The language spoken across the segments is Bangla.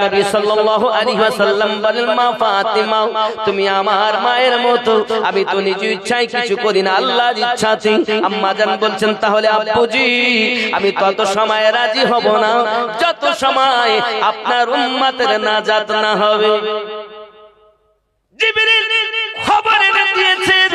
নবী সাল্লাল্লাহু আলাইহি ওয়াসাল্লাম বলেন, মা ফাতিমা তুমি আমার মায়ের মতো, আমি তো নিজ ইচ্ছায় কিছু করি না, আল্লাহর ইচ্ছাতে। আম্মা জান বলছেন, তাহলে আব্বুজি আমি তত সময় রাজি হব না যত সময় আপনার উম্মতের নাজাত না হবে। জিবরিল খবর এনে দিয়েছেন,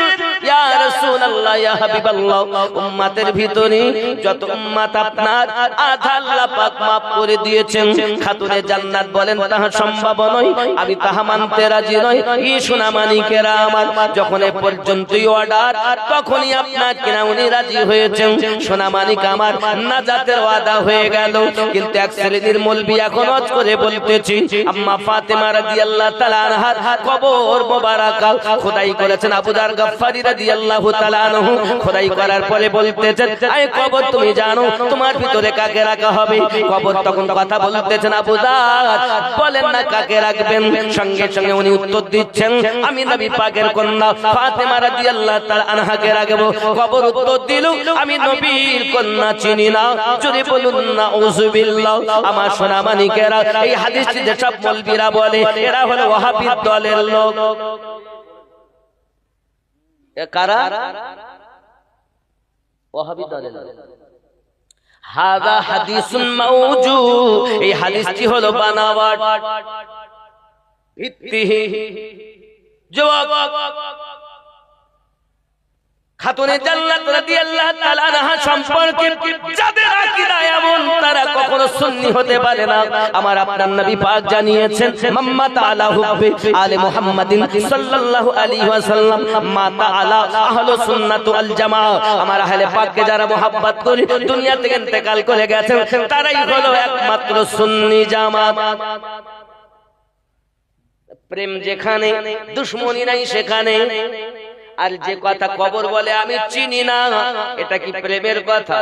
ইয়া রাসূলুল্লাহ ইয়া হাবিবাল্লাহ, উম্মতের ভিতরে যত উম্মত আপনার আধা আল্লাহ পাক maaf করে দিয়েছেন। খাতুনে জান্নাত বলেন, তাহা সম্ভব নয়, আমি তাহা মানতে রাজি নই। এই সোনামানিকেরা আমার, যখন এ পর্যন্তই অর্ডার, তখনই আপনার কিনা উনি রাজি হয়েছেন। সোনামানিক আমার নাজাতের ওয়াদা হয়ে গেল। কিন্তু এক শ্রেণীর মৌলবি এখন হজ করে বলতেছি, আম্মা ফাতেমা রাদিয়াল্লাহু তাআলা আনহার কবর মোবারকা খোদাই করেছেন আবু যার গফফারি রাদিয়াল্লাহু তাআলা আনহু। খোদাই করার পরে বলতেছেন, আয় কবর তুমি জানো তোমার ভিতরে কাকে রাখা হবে? কবর তখন কথা বলতেছেন, আবু যার বলেন না কাকে রাখবেন। সঙ্গে সঙ্গে উনি উত্তর দিচ্ছেন, আমি নবী পাকের কন্যা ফাতেমা রাদিয়াল্লাহু তাআলা আনহাকে রাখবো। কবর উত্তর দিল, আমি নবীর কন্যা চিনি না, যদি বলুন না উযুবিল্লাহ। আমার সোনামানিকেরা, এই হাদিসটি যেসব মৌলবীরা বলে, এরা হলো ওয়াহাবী দলের লোক। কারা? ওয়াহাবী দলের লোক। হাযা হাদিসুন মাওজুদ, এই হাদিসটি হলো বানাওয়াট, ভিত্তিহীন। জবাব, খাতুনে জান্নাত রাদিয়াল্লাহু তাআলা আনহা সম্পর্কে যাদের আকীদা এমন, তারা কখনো সুন্নি হতে পারে না। আমার আপনার নবী পাক জানিয়েছেন, মাম্মাত আলা হুব্বি আলে মুহাম্মাদিন সাল্লাল্লাহু আলাইহি ওয়াসাল্লাম মাতা আলা আহলুস সুন্নাত ওয়াল জামাআহ। আমার আহলে পাককে যারা মুহাব্বত করে দুনিয়া থেকে ইন্তেকাল করে গেছেন, তারাই হলো একমাত্র সুন্নি জামাত। প্রেম যেখানে, দুশমনি নাই সেখানে। আর যে কথা কবর বলে আমি চিনি না, এটা কি প্রেমের কথা?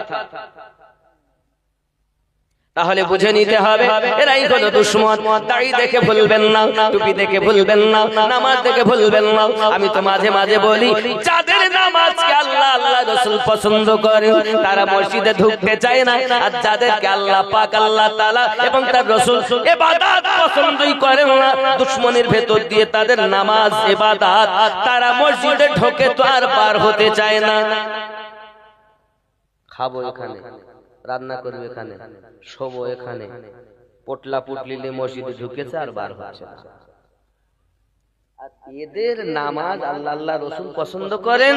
তাহলে বুঝে নিতে হবে এরাই হলো দুশমন। দাড়ি দেখে ভুলবেন না, টুপি দেখে ভুলবেন না, নামাজ দেখে ভুলবেন না। আমি তো মাঝে মাঝে বলি, যাদের নামাজকে আল্লাহ আল্লাহ রাসূল পছন্দ করে, তারা মসজিদে ঢুকতে চায় না। আর যাদেরকে আল্লাহ পাক আল্লাহ তাআলা এবং তার রাসূল ইবাদত পছন্দই করেন না, দুশমনের ভেতর দিয়ে তাদের নামাজ ইবাদত, তারা মসজিদে ঢোকে তো আর বার হতে চায় না। খাবো এখানে, রান্না করবে এখানে, শোবো এখানে, পোটলা পুটলিলে মসজিদে ঢুকেছে আর বার হচ্ছে না। আর এদের নামাজ আল্লাহ আল্লাহ রাসূল পছন্দ করেন,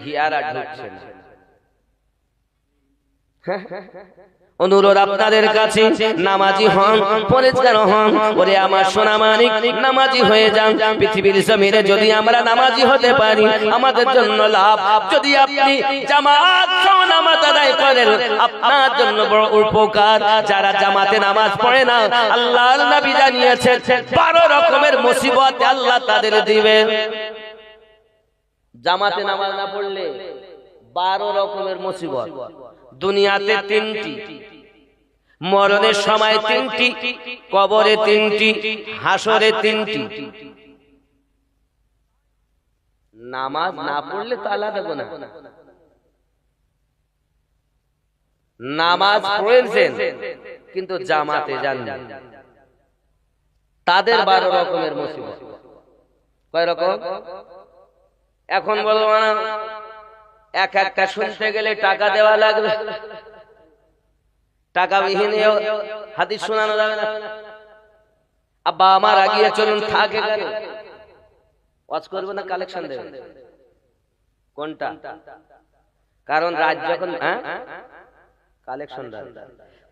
হিয়ারা ঢুকছে না। অনুরোধ আপনাদের কাছে, নামাজি হন, পরেজগার হন। ওরে আমার সোনামানিক, নামাজি হয়ে যান। পৃথিবীর জমিনে যদি আমরা নামাজি হতে পারি, আমাদের জন্য লাভ। যদি আপনি জামাত সহ নামাজ আদায় করেন, আপনার জন্য বড় উপকার। যারা জামাতে নামাজ পড়ে না, আল্লাহর নবী জানিয়েছেন 12 রকমের মুসিবত আল্লাহ তাদের দিবে। জামাতে নামাজ না পড়লে 12 রকমের মুসিবত। দুনিয়াতে 3টি, মরণের সময় 3টি, কবরে 3টি, হাসরে 3টি। নামাজ না পড়লে তো আল্লাহ দেব না। নামাজ পড়েছেন কিন্তু জামাতে যাননি, তাদের 12 রকমের মুসিবত। কয় রকম? এখন বলবো না, এক একটা শুনতে গেলে টাকা দেওয়া লাগবে। টাকা বিহীন হাদিস শোনানো যাবে না। আব্বা আমার আগিয়ে চলুন, থাকে ওয়াজ করবে না, কালেকশন দেবে। কোনটা? কারণ রাত যখন কালেকশন দরকার,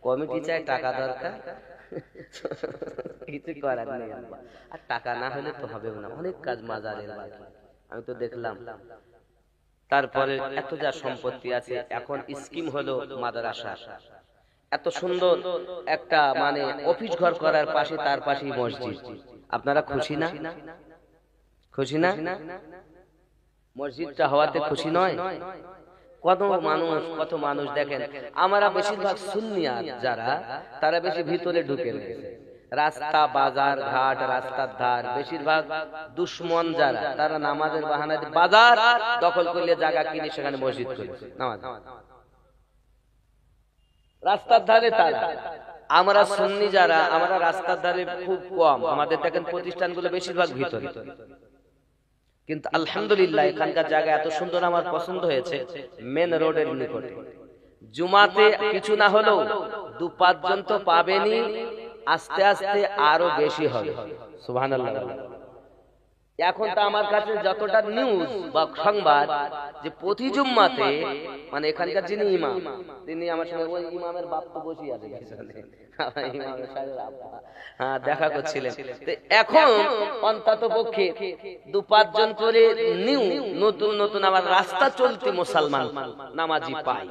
কমিটি চাই, টাকা দরকার, কিছু করার নেই। আর টাকা না হলে তো হবে না, অনেক কাজ মাজারের বাকি। আমি তো দেখলাম। তারপরে এত যা সম্পত্তি আছে, এখন স্কিম হলো মাদ্রাসা। এত সুন্দর একটা মানে অফিস ঘর করার পাশে, তার পাশেই মসজিদ। আপনারা খুশি না? খুশি না? মসজিদটা হওয়াতে খুশি নয়? কত মানুষ দেখেন। আমরা বেশিরভাগ সুন্নিয়া যারা, তারা বেশি ভিতরে ঢুকে গেছে। রাস্তা, বাজার, ঘাট, রাস্তার ধার, বেশিরভাগ দুশমন যারা, তারা নামাজের বাহানায় বাজার দখল করলে জায়গা কিনে সেখানে মসজিদ করে নামাজ। রাস্তার ধারে তারা, আমরা সুন্নি যারা, আমরা রাস্তার ধারে খুব কম, আমাদের দেখেন প্রতিষ্ঠানগুলো বেশিরভাগ ভিতরে, কিন্তু আলহামদুলিল্লাহ এখানকার জায়গা এত সুন্দর আমার পছন্দ হয়েছে। মেন রোডের নিকটে জুমাতে কিছু না হলেও 2-5 জন তো পাবেনই, আস্তে আস্তে আরো বেশি হবে। সুবহানাল্লাহ। এখন তো আমার কাছে যতটা নিউজ বা সংবাদ যে প্রতি জুম্মাতে, মানে এখানকার যিনি ইমাম, তিনি আমার সঙ্গে, ওই ইমামের বাপ তো বসে আছে দেখা করছিলেন, এখন অন্তত পক্ষে 2-5 জন করে নতুন নতুন আবার রাস্তা চলতি মুসলমান নামাজি পাই,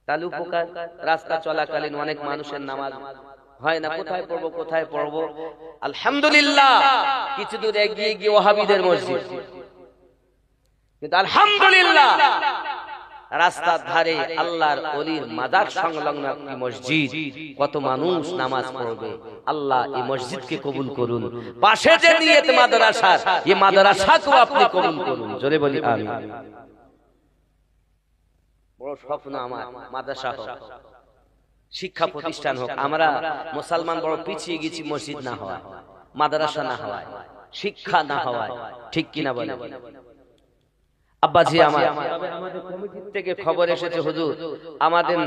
তাহলে উপকার। রাস্তা চলাকালীন অনেক মানুষের নামাজ হয় না, কোথায় পড়বো। আলহামদুলিল্লাহ কিছু দূর এগিয়ে গিয়ে ওয়াহাবিদের মসজিদ, কিন্তু আলহামদুলিল্লাহ রাস্তার ধারে আল্লাহর ওলির মাজার সংলগ্ন একটি মসজিদ, কত মানুষ নামাজ পড়বে। আল্লাহ এই মসজিদকে কবুল করুন, পাশে যে নিয়ত মাদ্রাসা, এই মাদ্রাসাকেও আপনি কবুল করুন। জোরে বলি আমিন। বড় স্বপ্ন আমার মাদ্রাসা হোক, শিক্ষা প্রতিষ্ঠান হোক। আমরা মুসলমান বড় পিছিয়ে গেছি, মসজিদ না হওয়ায়, মাদ্রাসা না হওয়ায়, শিক্ষা না হওয়ায়, ঠিক কিনা বলে আব্বাজি আমার। আমাদের কমিটি থেকে খবর এসেছে, হুজুর আমাদের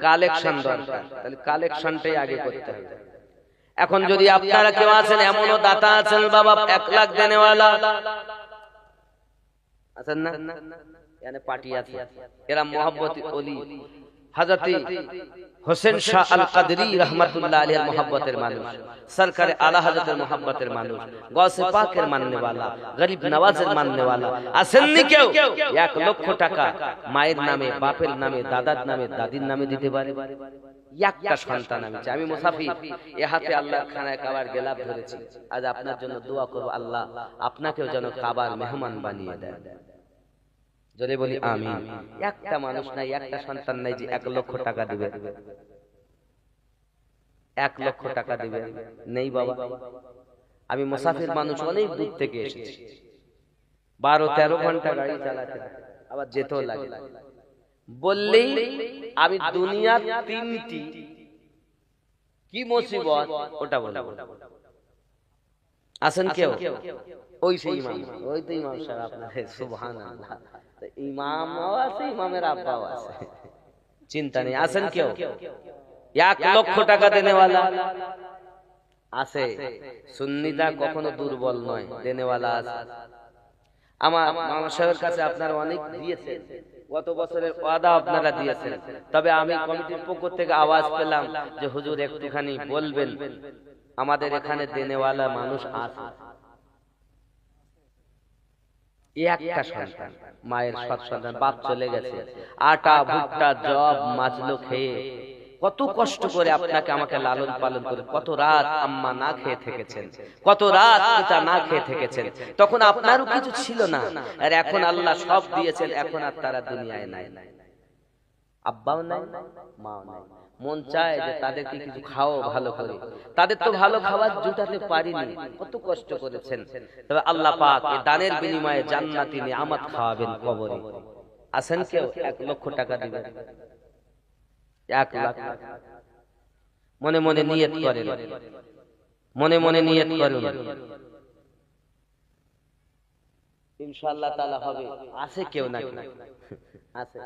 কালেকশন দরকার, তাহলে কালেকশনটাই আগে করতে হবে। এখন যদি আপনারা কেউ আছেন, এমনও দাতা আছেন বাবা 1 লাখ দেনেওয়ালা আছেন না, এখানে পার্টি আছে, এরা মোহাব্বতি ওলি হযরত হোসেন শাহ আল কাদরি রহমাতুল্লাহ আলাইহির মোহাব্বতের মানুষ, সরকারে আলা হযরতের মোহাব্বতের মানুষ, গৌসে পাকের মাননেওয়ালা, গরিব নওয়াজের মাননেওয়ালা আসেননি কেউ 1 লক্ষ টাকা মায়ের নামে, বাপের নামে, দাদার নামে, দাদির নামে দিতে পারে? একটা সন্তান আমি চাই। আমি মুসাফির, এ হাতে আল্লাহর খানায় কাবার গেলাপ ধরেছি। আজ আপনার জন্য দোয়া করব, আল্লাহ আপনাকেও যেন কাবার মেহমান বানিয়ে দেন। যদি বলি আমিন। একটা মানুষ নাই, একটা সন্তান নাই যে 1 লক্ষ টাকা দিবে, 1 লক্ষ টাকা দিবে নেই বাবা। আমি মুসাফির মানুষ, অনেক দূর থেকে এসেছি, 12-13 ঘন্টা গাড়ি চালাতে, আবার যেতেও লাগে। বললেই আমি দুনিয়ার 3টি কি মুসিবত ওটা বলবো। আসেন কেউ? ওই সেই ইমাম, ওই তো ইমাম সাহেব আপনার, সুবহানাল্লাহ। ইমামও আছে, ইমামের আব্বাও আছে, চিন্তা নেই। আসেন কেউ? 1 লক্ষ টাকা দেনেওয়ালা আছে। সুন্নিরা কখনো দুর্বল নয়, দেনেওয়ালা আছে। আমার মামা সাহেবের কাছে আপনারা অনেক দিয়েছেন, গত বছরের ওয়াদা আপনারা দিয়েছেন, তবে আমি কমিটির পক্ষ থেকে আওয়াজ পেলাম যে হুজুর একটুখানি বলবেন, আমাদের এখানে দেনেওয়ালা মানুষ আছে। একটা সন্তান, মায়ের সৎ সন্তান, বাপ চলে গেছে, আটা ভুট্টা জব মাজলো খেয়ে, কত কষ্ট করে আপনাকে আমাকে লালন পালন করে, কত রাত আম্মা না খেয়ে থেকেছেন, কত রাত পিতা না খেয়ে থেকেছেন। তখন আপনারও কিছু ছিল না, আর এখন আল্লাহ সব দিয়েছেন। এখন আর তারা দুনিয়ায় নাই, আব্বাও নাই, মাও নাই। মন চায় যে তাদেরকে কিছু খাও ভালো করে, তাদের তো ভালো খাবার জুটাতে পারিনি, কত কষ্ট করেছেন। তবে আল্লাহ পাক এই দানের বিনিময়ে জান্নাতি নিয়ামত খাওয়াবেন কবরে। আসেন কেউ? 1 লক্ষ টাকা দিবেন, 1 লাখ। মনে মনে নিয়ত করেন, মনে মনে নিয়ত করুন, ইনশাআল্লাহ তাআলা হবে। আছে কেউ নাকি? আছে।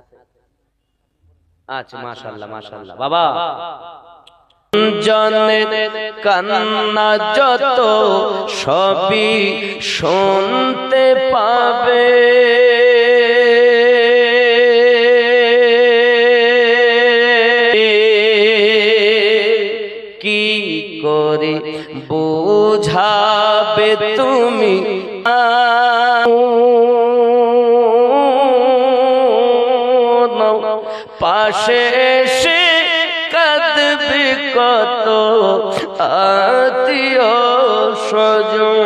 আচ্ছা, মাশাআল্লাহ মাশাআল্লাহ। বাবা জানে কান্না যত সবই শুনতে পাবে, কি করে বুঝাবে তুমি পাশে এসে কাঁদবে কত আত্মীয় স্বজন,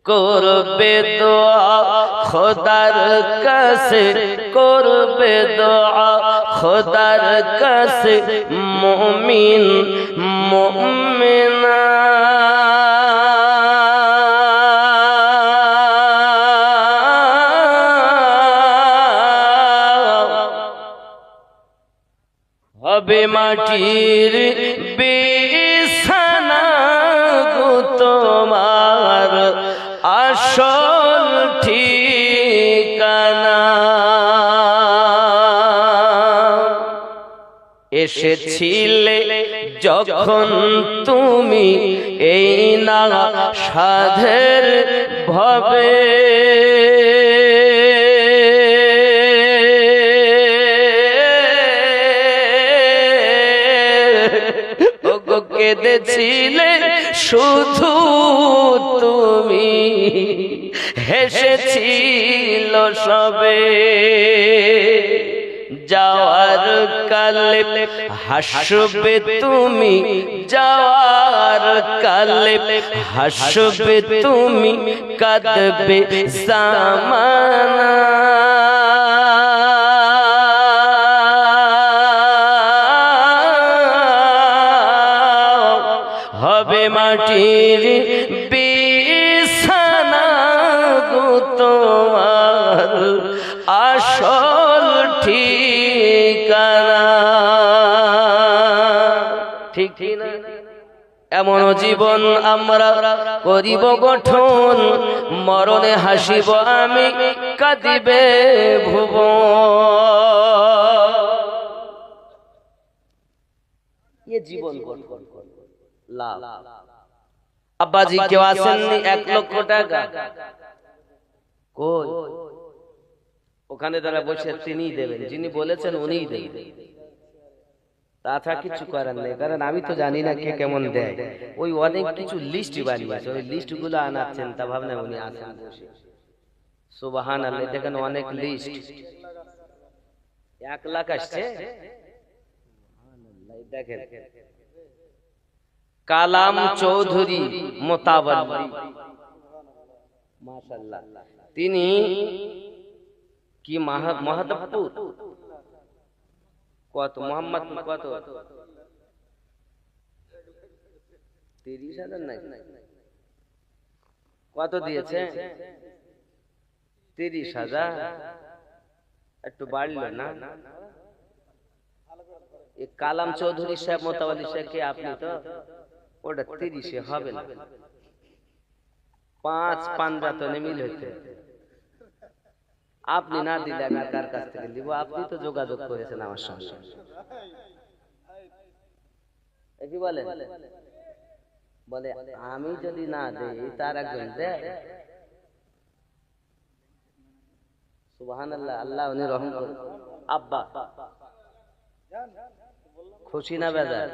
করবে দোয়া খোদার কাছে, করবে দোয়া খোদার কাছে মুমিন মুমিনা। মাটির বিছানা গো তোমার আসল ঠিকানা। এসেছিলে যখন তুমি এই না সাধের ভবে, কেঁদেছিলে শুধু তুমি, হেসেছিল সবে। যাওয়ার কালে হাসবে তুমি, যাওয়ার কালে হাসবে তুমি, কাঁদবে জামানা। হবে মাটির বিছানা গো তোমার আসল ঠিকানা। ঠিক ঠিক না? এমন জীবন আমরা করিব গঠন, মরণে হাসিব আমি, কাঁদিবে ভুবন। এ জীবন গঠন লাভ। আব্বাজি কেউ আসেননি 1 লক্ষ টাকা কই? ওখানে যারা বসে তিনিই দেবেন, যিনি বলেছেন উনিই দেবেন, তাছাড়া কিছু করার নেই। কারণ আমি তো জানি না কে কেমন দেয়। ওই অনেক কিছু লিস্ট বানিয়েছে, ওই লিস্ট গুলো আনাচ্ছেন, তা ভাবনা উনি আছেন বসে। সুবহানাল্লাহ, দেখেন অনেক লিস্ট। 1 লাখ আসছে দেখেন। কালাম চৌধুরী মোতাবাল্লি, মাশাআল্লাহ, তিনি কি মাহাদপুর কত, মোহাম্মদপুর কত, 30,000 নাই কত দিয়েছে? 30,000 একটু বাড়লো না? কালাম চৌধুরী সাহেব মোতাবাল্লি সাহেব কে? আপনি তো ওটা 30 হবে না, 5-15 তো মিল হইতে। আপনি না দিলে আমি কার কাছ থেকে দিব? আপনি তো যোগাযোগ করেছেন আমার সঙ্গে, কি বলে? বলে আমি যদি না দেই তার একজন দেয়। সুবহানাল্লাহ, আল্লাহ উনি রহম করুন। আব্বা খুশি না বেজার?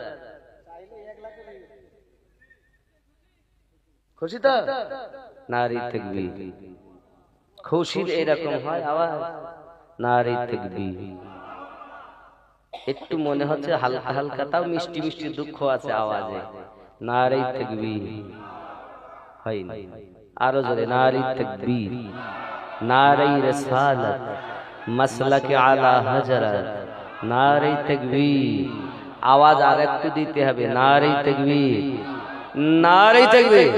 খুশি তো? নারী তাকবীর। খুশির এরকম হয় আওয়াজ, নারী তাকবীর। একটু মনে হচ্ছে হালকা হালকা, তাও মিষ্টি মিষ্টি দুঃখ আছে আওয়াজে। নারী তাকবীর হয় না, আরো জোরে নারী তাকবীর। নারী রিসালাত, মাসলাকে আলা হযরত, নারী তাকবীর। আওয়াজ আর একটু দিতে হবে, নারী তাকবীর, নারী তাকবীর,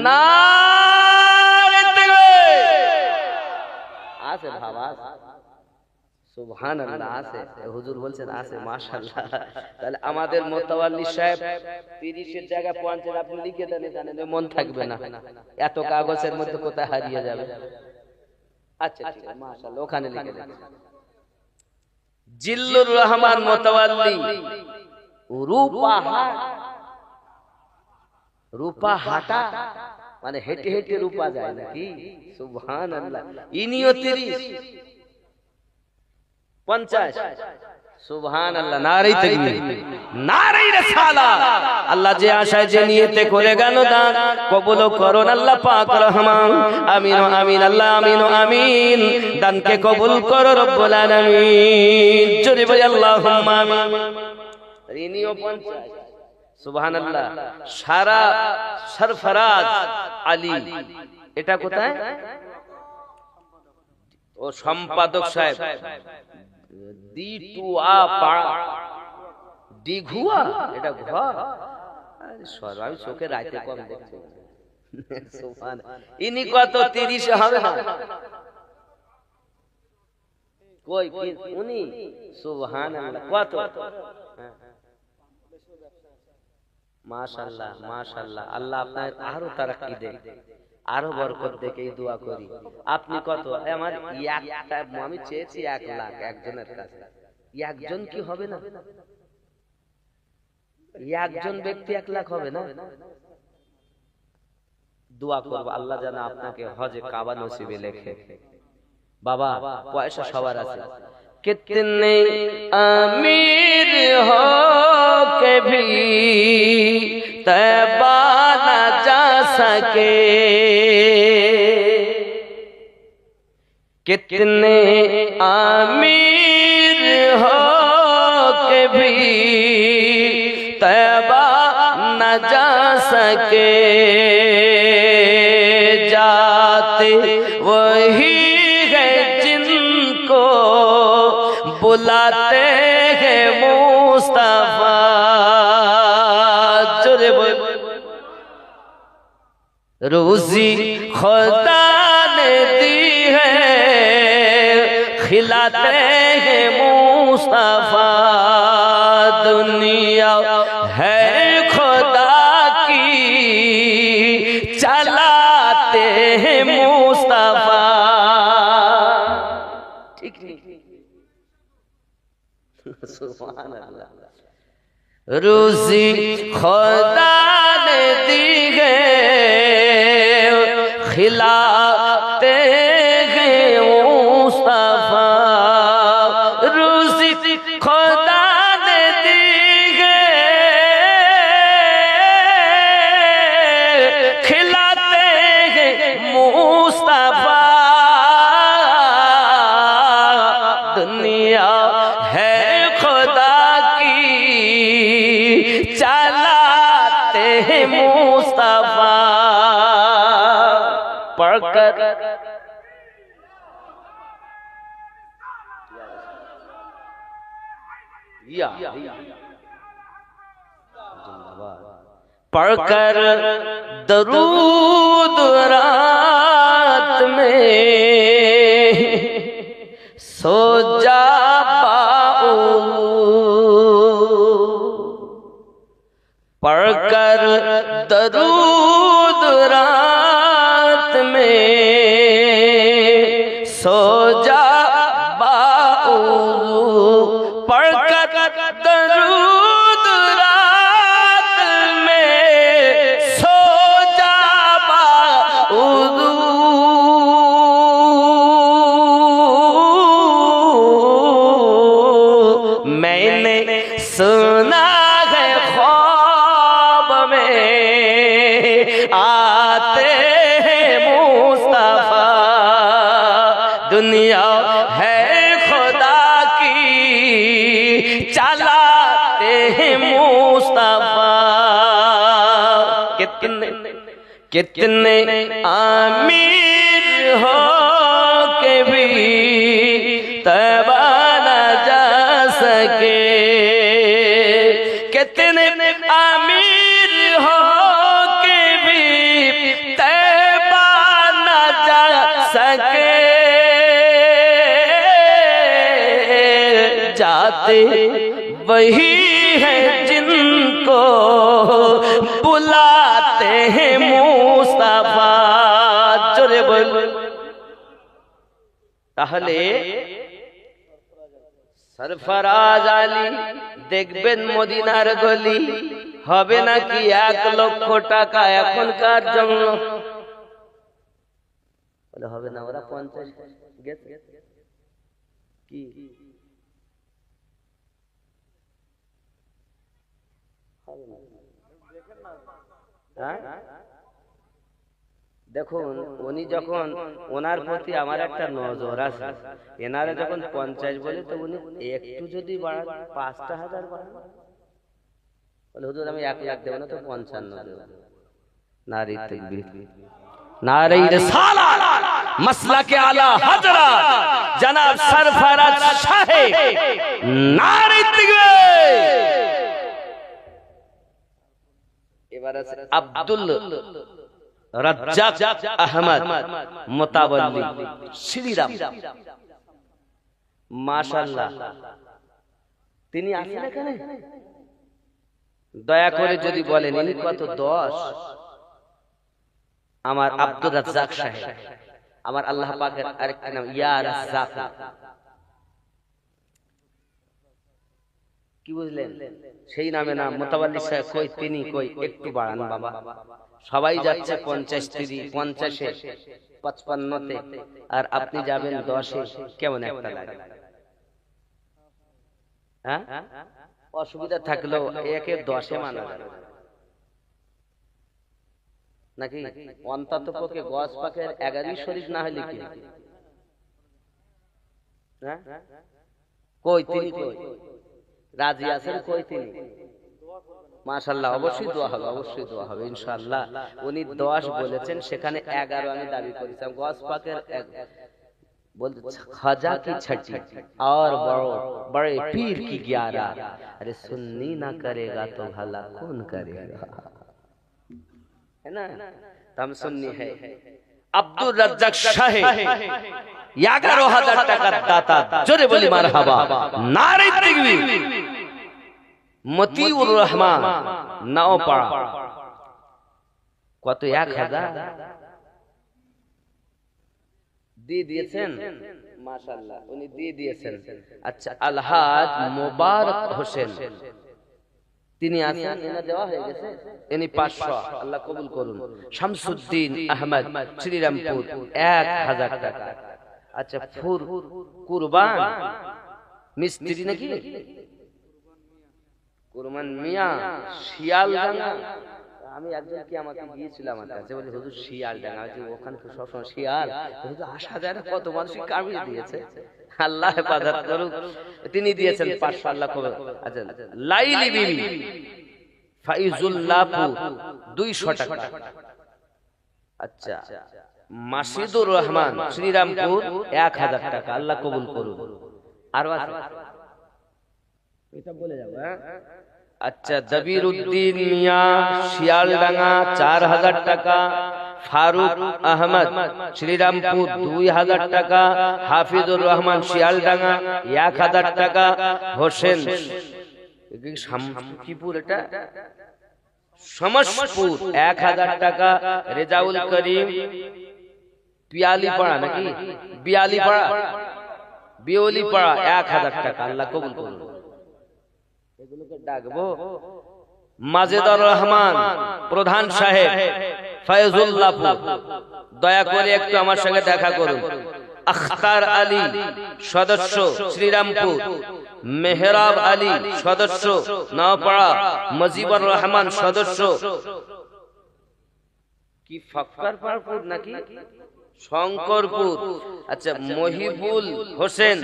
নারী তাকবীর। আছে বাবা, সুবহানাল্লাহ, আছে। হুজুর বলছেন আছে, মাশাআল্লাহ। তাহলে আমাদের মোতাওয়াল্লি সাহেব 30-এর জায়গায় 50 আপনি লিখে দেন, জানেন মন থাকবে না, এত কাগজের মধ্যে কোথায় হারিয়ে যাবে। আচ্ছা ঠিক আছে, মাশাআল্লাহ, ওখানে লিখে দেন। জিল্লুর রহমান মোতাওয়াল্লি, রূপাহাট। রূপাহাটা মানে হেঁটে হেঁটে রূপা যায় নাকি? সুবহানাল্লাহ। ইনিও 30-50। সুবহানাল্লাহ, নারী তাকবীর, নারী রিসালাত। আল্লাহ যে আশায় যে নিয়তে করে গেল দান, কবুল করুন আল্লাহ পাক রহমান। আমিন আমিন, আল্লাহ আমিন আমিন। দানকে কবুল করো রব্বুল আলামিন। জোরে বলি আল্লাহুম্মা আমিন। ইনিও 50। সুবহানাল্লাহ। সারা সরফরাজ আলী, এটা কোথায়? ও সম্পাদক সাহেব, দিটুয়া পাড়া, দিঘুয়া, এটা ঘর। আমি চোখে রাইতে কম দেখছি। ইনি কত? 30 হবে না? কই উনি? সুবহানাল্লাহ, কত? মাশাআল্লাহ মাশাআল্লাহ, আল্লাহ আপনার আরো তারাক্কি দেন, আরো বরকত দেখে এই দোয়া করি। আপনি কত? আমার একটা, আমি চেয়েছি 1 লাখ একজনের কাছে। একজন কি হবে না? একজন ব্যক্তি 1 লাখ হবে না? দোয়া করব আল্লাহ যেন আপনাকে হজে কাবা নসিবে লেখে। বাবা পয়সা সবার আছে, कितने अमीर हो के भी तैबा न जा सके, कितने अमीर हो के भी तैबा न जा सके, जाते वही बुलाते हैं मुस्तफा। रोजी खुदा ने दी है, खिलाते हैं मुस्तफा। दुनिया है खुदा की, चलाते हैं मुस्तफा। ठीक नहीं? सुभान अल्लाह। रोजी खुदा ने दी है, खिलाते हैं मुस्तफा। रोजी खुदा ने दी है, खिलाते हैं मुस्तफा। दुनिया है चलाते हैं मुस्तफा। पढ़कर पढ़कर दरूद रात में सो जा, पढ़कर दरूद रात में सो जा बाउज़ू, पढ़कर दरूद रात में सो जा बाउज़ू। मैंने सुना है आते हैं मुस्तफा। दुनिया है खुदा की, चलाते हैं मुस्तफा। कितने अमीर हो के भी तैबा न जा सके, कितने अमीर हो सके, जाते वही है जिनको बुलाते हैं मुस्तफा। जोरे बोल। তাহলে সরফরাজ আলী দেখবেন মদিনার গলি, হবে নাকি 1 লক্ষ টাকা এখনকার জন্য? বলে হবে না, ওরা 50 গেছে কি? দেখুন উনি যখন, ওনার প্রতি আমার একটা নজর আছে, এনারা যখন 50 বলে তো উনি একটু যদি বাড়ান 5,000 বাড়ান, বলে হুজুর আমি 1 লাখ দেব না, তো 55 দেব। নারী তাকবীর, नारे रिसालत, मसलक आला हजरत जनाब सरफराज शाह, नारे ताकबीर। এবারে আব্দুল রাজ্জাক আহমদ মুতাওয়াল্লি শ্রীরাম, মাশাআল্লাহ। তিনি আছেন এখানে? দয়া করে যদি বলেন ইনি কত? 10। আমার আব্দুর রাজ্জাক সাহেব, আমার আল্লাহ পাকের আরেকটা নাম ইয়া রাজ্জাক। কি বুঝলেন? সেই নামে নাম। মোতাওয়াল্লি সাহেব কই? তিনি কই? একটু বাড়ান বাবা। সবাই যাচ্ছে 50 30 50-এ 55-তে, আর আপনি যাবেন 10-এ। কেমন একটা লাগে? হ্যাঁ, অসুবিধা থাকলেও একে 10-এ মানা যাবে নাকি? অন্তত পক্ষে গস পাকের 11 শরীফ না হলে কি? হ্যাঁ, কই তিনি? কই রাজি আছেন? কই তিনি? মাশাআল্লাহ, অবশ্যই দোয়া হবে, অবশ্যই দোয়া হবে ইনশাআল্লাহ। উনি 10 বলেছেন, সেখানে 11 আমি দাবি করেছিলাম। গস পাকের বলতে খাজা কি ছটি और बड़े पीर की 11। अरे सुन्नी ना करेगा तो भला कौन करेगा, है ना? हम सुन्नी है। আব্দুর রাজ্জাক সাহেব 11,000 টাকার দাতা। জোরে বলি মারহাবা, নারে তাকবীর। মতিউর রহমান নাওপাড়া। কত? 1000 দিয়ে দিয়েছেন। মাশাআল্লাহ, উনি দিয়ে দিয়েছেন। আচ্ছা, আলহাজ মোবারক হোসেন তিনি আছেন, এনা দেওয়া হয়ে গেছে। ইনি 500, আল্লাহ কবুল করুন। শামসুদ্দিন আহমদ শ্রীরামপুর 1000 টাকা। আচ্ছা, ফুর কুরবান মিস্ত্রি নাকি? কুরবান মিয়া শিয়ালডাঙ্গা। আমি একজন কি আমাকে গিয়েছিলাম, আমার কাছে বলি হুজুর শিয়ালডাঙ্গা, ওখানে তো সবসময় শিয়াল, হুজুর আসা যায় না, কত মানুষ কামিয়ে দিয়েছে, আল্লাহ হেফাজত করুক। তিনি দিয়েছেন 500, আল্লাহ কবুল। আচ্ছা, লাইলি বিবি ফাইজুল্লাহপুর 200 টাকা। আচ্ছা, মাসিদুর রহমান শ্রীরামপুর 1000 টাকা, আল্লাহ কবুল করুন। আর আছে এটা বলে যাব। আচ্ছা, দবির উদ্দিন মিয়া শিয়ালডাঙ্গা 4000 টাকা। ফারুক আহমদ শ্রীরামপুর 2000 টাকা। হাফিজুর রহমান শিয়ালডাঙ্গা 1000 টাকা। হোসেন শামকিপুর, এটা সমসপুর 1000 টাকা। রেজাউল করিম পিয়ালিপাড়া নাকি বিয়ালিপাড়া 1000 টাকা, আল্লাহ কবুল করুন। এগুলোকে ডাকবো। মাজেদুর রহমান প্রধান সাহেব ফয়জুল্লাহপুর, দয়া করে একটু আমার সঙ্গে দেখা করুন। আখতার আলী সদস্য শ্রীরামপুর। মেহরাব আলী সদস্য নওপাড়া। মজিবুর রহমান সদস্য কি ফক্করপুর নাকি শঙ্করপুর। আচ্ছা, মহিবুল হোসেন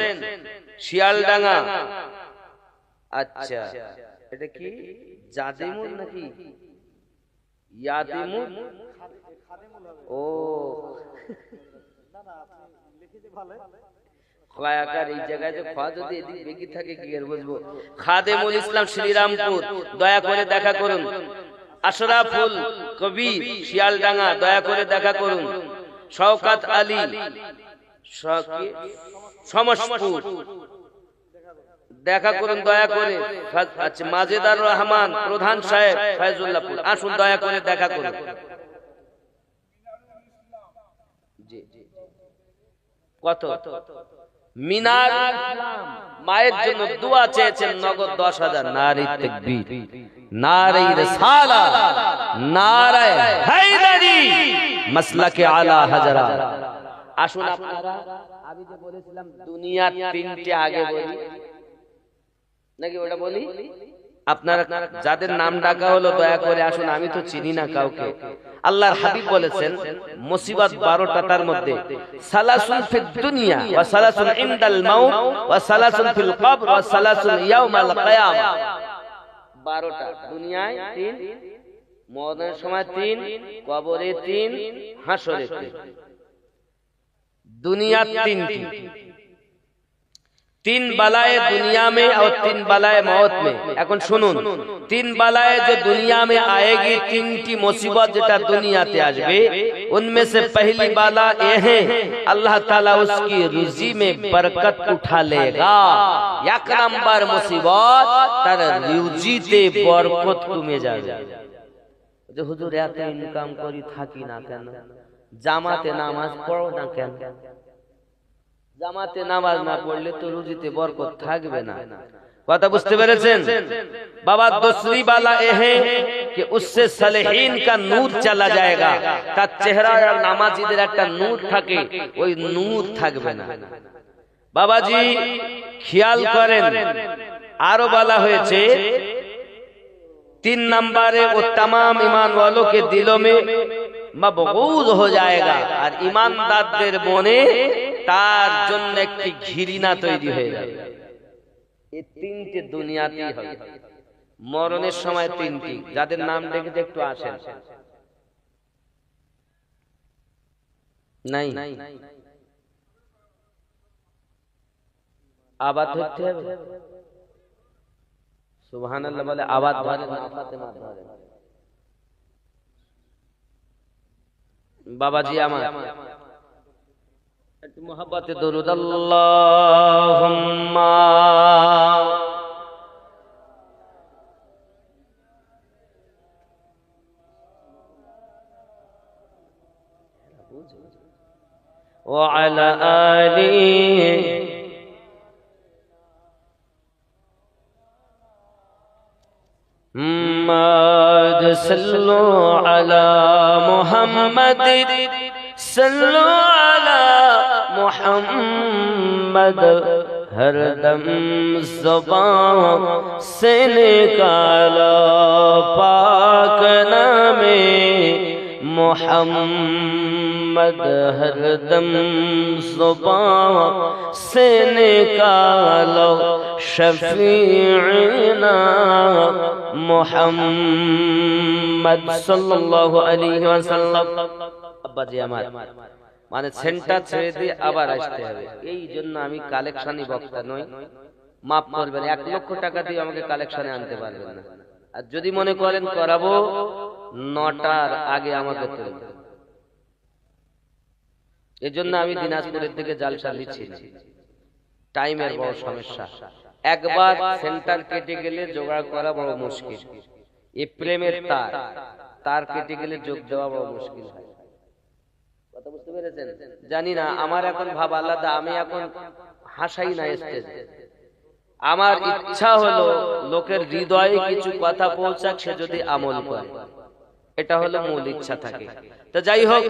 শিয়ালডাঙ্গা। আচ্ছা, এটা কি জাদিমুল নাকি ইয়াদিমুল? ও খয়াকার, এই জায়গায় যে খয়া যদি এদিক বেগি থাকে কি আর বুঝবো। খাদেমুল ইসলাম শ্রীরামপুর, দয়া করে দেখা করুন। আশরাফুল কবির শিয়ালডাঙ্গা, দয়া করে দেখা করুন। শওকত আলী সমসপুর, দেখা করুন দয়া করে। আচ্ছা, মাজেদার রহমান প্রধান সাহেব ফয়জুল্লাহপুর, আসুন দয়া করে দেখা করুন। কত? মিনার মায়ের জন্য দোয়া চেয়েছেন, নগদ 10,000। নারে তাকবীর, নারে রিসালাত, নারে হায়দারি, মাসলাকে আলা হাজরা। আসুন আপনারা, আমি যে বলেছিলাম দুনিয়ার 3টে আগে বলি নাকি, ওটা বলি? আপনারা যাদের নাম ডাকা হলো দয়া করে আসুন, আমি তো চিনি না কাউকে। আল্লাহর হাবিব বলেছেন মুসিবত 12টা, তার মধ্যে সালাসুন ফিদ দুনিয়া ওয়া সালাসুন ইনদাল মাউত ওয়া সালাসুন ফিল কবর ওয়া সালাসুন ইয়াউমাল কিয়ামা। 12টা, দুনিয়ায় 3, মরণের সময় 3, কবরে 3, হাসরে 3। দুনিয়া 3টি। तीन बलाएं दुनिया में और तीन बलाएं मौत में। এখন শুনুন, तीन बलाएं जो दुनिया में आएगी, तीन की मुसीबत যেটা দুনিয়াতে আসবে, उनमें से पहली बाला ये है अल्लाह ताला उसकी रुजी में बरकत उठा लेगा। एक नंबर मुसीबत তার রুজিতে বরকত কমে যাবে। যে হুজুর এত ইনকাম করি থাকি না কেন, জামাতে নামাজ পড়ো না কেন? জামাতে নামাজ না পড়লে তো রুজিতে বরকত থাকবে না। কথা বুঝতে পেরেছেন বাবা? दूसरी वाला ये है कि उससे सालेहीन का नूर चला जाएगा। তার চেহারা আর নামাজীদের একটা নূর থাকে, ওই নূর থাকবে না। বাবাজি খেয়াল করেন, আরো বলা হয়েছে 3 नंबरे वो तमाम ईमान वालों के दिलों में मबगूज हो जाएगा, और ईमानदारদের মনে তার জন্য একটি ঘৃণা তৈরি হয়ে যাবে। এই তিনটে দুনিয়াতেই হবে, মরণের সময় তিনটি, যাদের নাম দেখে একটু আসেন। নাই আবাদ হতে হবে, সুবহানাল্লাহ বলে আবাদ ধরে না, ফাতেমা ধরে। বাবাজি আমার একটু মোহাব্বতে দরুদ আল্লাহুম্মা ওয়া আলা আলিহি محمد صلو علی محمد صلو علی محمد ہر دم زبان سے نکالا پاک نام محمد ہر دم زبان سے نکالا شفیعنا মুহাম্মদ সাল্লাল্লাহু আলাইহি ওয়াসাল্লাম। আব্বাজি আমার মানে সেন্টার ছেড়ে দিয়ে আবার আসতে হবে, এই জন্য আমি কালেকশনই বক্তা নই, মাফ করবেন। 1 লক্ষ টাকা দিয়ে আমাকে কালেকশনে আনতে পারবেন না। আর যদি মনে করেন করাবো 9টার আগে আমাকে তুলবেন। এজন্য আমি দিনাজপুরের থেকে জালসা নিচ্ছি, টাইমের বড় সমস্যা। একবার সেন্টার কেটে গেলে জোগাড় করা বড় মুশকিল। এই প্রেমের তার কেটে গেলে যোগ দেওয়া বড় মুশকিল হয়। কথা বুঝতে পেরেছেন? জানি না, আমার এখন ভাব আলাদা। আমি এখন হাসাই না স্টেজে, আমার ইচ্ছা হলো লোকের হৃদয়ে কিছু কথা পৌঁছাক, সে যদি আমল করে, এটা হলো মূল ইচ্ছা থাকে। তো যাই হোক,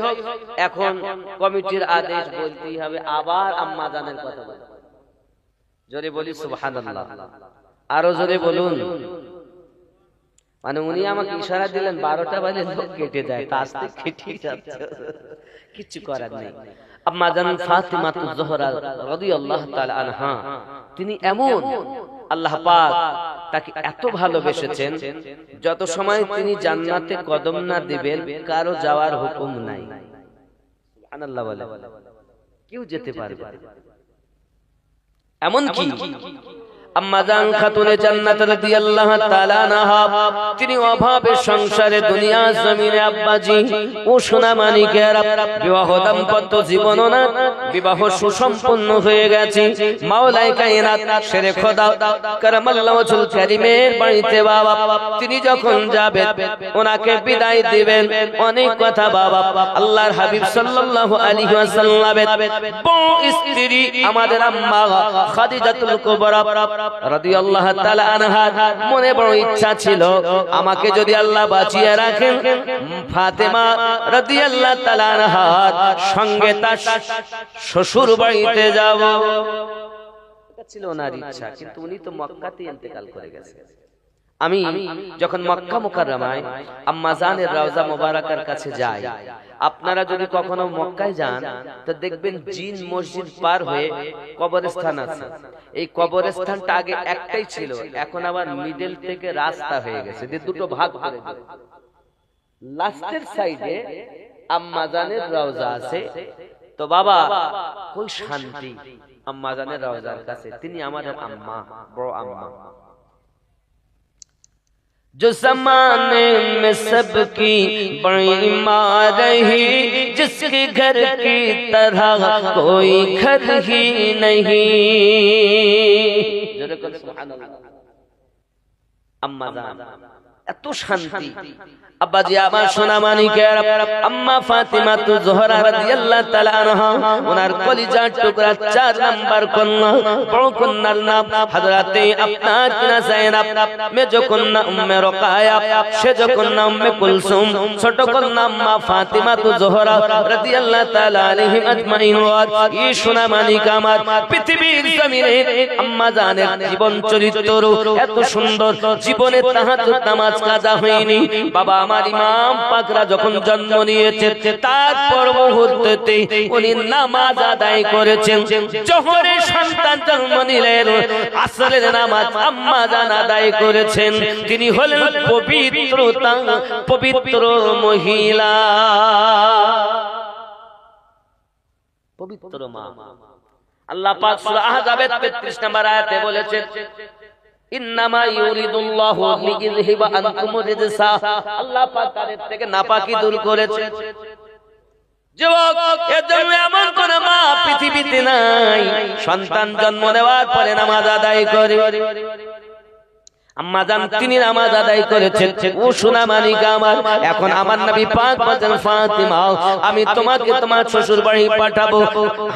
এখন কমিটির আদেশ বলতেই হবে। আবার আম্মা জানের কথা বলি, জোরে বলি সুবহানাল্লাহ, আরো জোরে বলুন। মানে উনি আমাকে ইশারা দিলেন 12টা বাজে লোক কেটে যায়, তা আস্তে কেটে যাচ্ছে, কিছু করার নেই। আম্মা জান ফাতিমাতুজ জোহরা রাদিয়াল্লাহু তাআলা আনহা, তিনি এমন, আল্লাহ পাক তাকে এত ভালোবেসেছেন, যত সময় তিনি জান্নাতে কদম না দিবেন কারো যাওয়ার হুকুম নাই। সুবহানাল্লাহ বলে, কেউ যেতে পারবে না। এমন কি আম্মা জান খাতুনে জান্নাত রাদিয়াল্লাহু তাআলা আনহা, তিনি অভাবে সংসারে দুনিয়া জমিনে আব্বাজি ও সোনা মানিকেরা বিবাহ দাম্পত্য জীবন না, বিবাহ সুসম্পন্ন হয়ে গেছে। মাওলাই কায়নাত শেরে খোদা কারামাল্লাহু ওয়াজহুল কারীমের বাড়িতে বাবা তিনি যখন যাবেন, ওনাকে বিদায় দিবেন, অনেক কথা বাবা আল্লাহর হাবিব সাল্লাল্লাহু আলাইহি ওয়াসাল্লামের বড় স্ত্রী আমাদের আম্মা খাদিজাতুল কুবরা রাদিয়াল্লাহু তাআলা আনহা মনে বড় ইচ্ছা ছিল, আমাকে যদি আল্লাহ বাঁচিয়ে রাখেন, ফাতেমা রাদিয়াল্লাহু তাআলা আনহার সঙ্গে তার শ্বশুর বাড়িতে যাব। এটা ছিল ওনার ইচ্ছা, কিন্তু উনি তো মক্কাতে ইন্তেকাল করে গেছেন। আমি যখন মক্কা মুকাররমায় আম্মা জানের রওজা মুবারাকার কাছে যাই, আপনারা যদি কখনো মক্কায় যান তো দেখবেন জিন মসজিদ পার হয়ে কবরস্থান আছে। এই কবরস্থানটা আগে একটাই ছিল, এখন আবার মিডল থেকে রাস্তা হয়ে গেছে, দুটো ভাগ করে দিয়েছে। লাস্টের সাইডে আম্মা জানের রওজা আছে। তো বাবা কই শান্তি, আম্মা জানের রওজার কাছে, তিনি আমাদের আম্মা, বড় আম্মা। जो ज़माने में सबकी बड़ी माँ रही, जिसके घर की तरह कोई घर ही नहीं। अम्मा जान এত শান্তি। আব্বাজি আমার সোনা মানিকের আম্মা ফাতিমা তু জোহরা রাদিয়াল্লাহু তাআলা আনহা, ওনার কলিজার টুকরা 4 নাম্বার কন্যা, বড় কন্যার নাম হযরতে আপনার কিনা যায়েনব, মেজো কন্যা উম্মে রুকায়া, সেজো কন্যা উম্মে কুলসুম, ছোট কন্যা আম্মা ফাতিমা তু জোহরা রাদিয়াল্লাহু তাআলা আলাইহিম আজমাইন। এই সোনা মানিক আমার পৃথিবীর জমিনে আম্মা জানের জীবন চরিত্র এত সুন্দর, জীবনে তাহাজ্জুদ নামাজ কাজা হয়নি। বাবা আমার ইমাম পাকরা যখন জন্ম নিয়েছে তারপর মুহূর্তেতে উনি নামাজ আদায় করেছেন। জোহরে সন্তান জন্ম নিলেন, আসরের নামাজ আম্মা জান আদায় করেছেন। তিনি হলেন পবিত্র মহিলা, পবিত্র মা। আল্লাহ পাক সূরা আহজাবের 33 নম্বর আয়াতে বলেছেন, ইন্নামা ইউরিদুল্লাহু লিইযহিবা আনকুমুর রিজসা, আল্লাহ পাক তাদের থেকে নাপাকি দূর করেছেন। যুবক, এজন্য এমন কোন মা পৃথিবীতে নাই সন্তান জন্ম নেওয়ার পরে নামাজ আদায় করে। আম্মা জান তিনি নামাজ আদায় করেছেন। ও সোনা মানিকা আমার, এখন আমার নবী পাক বলেন, ফাতিমা আমি তোমাকে তোমার শ্বশুর বাড়ি পাঠাবো।